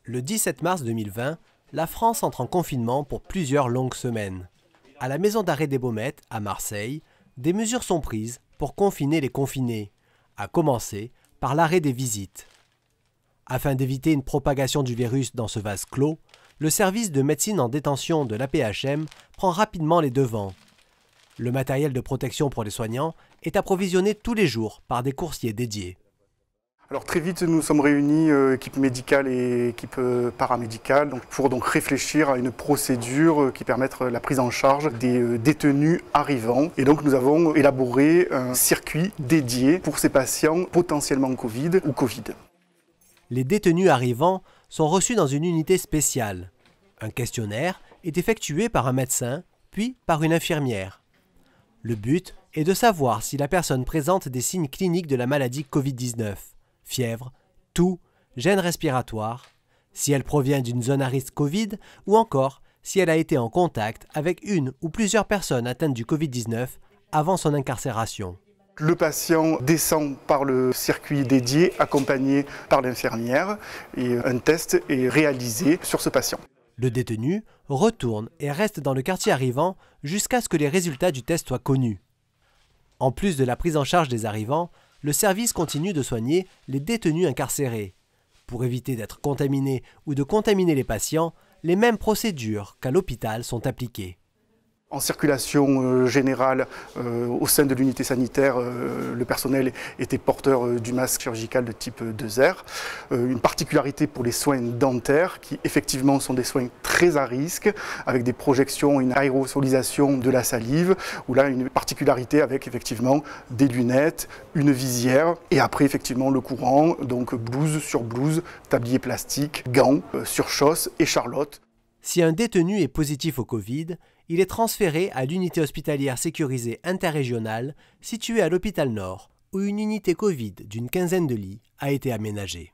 Le 17 mars 2020, la France entre en confinement pour plusieurs longues semaines. À la maison d'arrêt des Baumettes, à Marseille, des mesures sont prises pour confiner les confinés, à commencer par l'arrêt des visites. Afin d'éviter une propagation du virus dans ce vase clos, le service de médecine en détention de l'AP-HM prend rapidement les devants. Le matériel de protection pour les soignants est approvisionné tous les jours par des coursiers dédiés. Alors très vite, nous sommes réunis, équipe médicale et équipe paramédicale, pour réfléchir à une procédure qui permette la prise en charge des détenus arrivants. Et donc nous avons élaboré un circuit dédié pour ces patients potentiellement Covid ou Covid. Les détenus arrivants sont reçus dans une unité spéciale. Un questionnaire est effectué par un médecin, puis par une infirmière. Le but est de savoir si la personne présente des signes cliniques de la maladie Covid-19, fièvre, toux, gêne respiratoire, si elle provient d'une zone à risque Covid ou encore si elle a été en contact avec une ou plusieurs personnes atteintes du Covid-19 avant son incarcération. Le patient descend par le circuit dédié accompagné par l'infirmière et un test est réalisé sur ce patient. Le détenu retourne et reste dans le quartier arrivant jusqu'à ce que les résultats du test soient connus. En plus de la prise en charge des arrivants, le service continue de soigner les détenus incarcérés. Pour éviter d'être contaminés ou de contaminer les patients, les mêmes procédures qu'à l'hôpital sont appliquées. En circulation générale, au sein de l'unité sanitaire, le personnel était porteur du masque chirurgical de type 2R. Une particularité pour les soins dentaires, qui effectivement sont des soins très à risque, avec des projections, une aérosolisation de la salive, où là une particularité avec effectivement des lunettes, une visière, et après effectivement le courant, donc blouse sur blouse, tablier plastique, gants, surchausse et charlotte. Si un détenu est positif au Covid, il est transféré à l'unité hospitalière sécurisée interrégionale située à l'hôpital Nord, où une unité Covid d'une quinzaine de lits a été aménagée.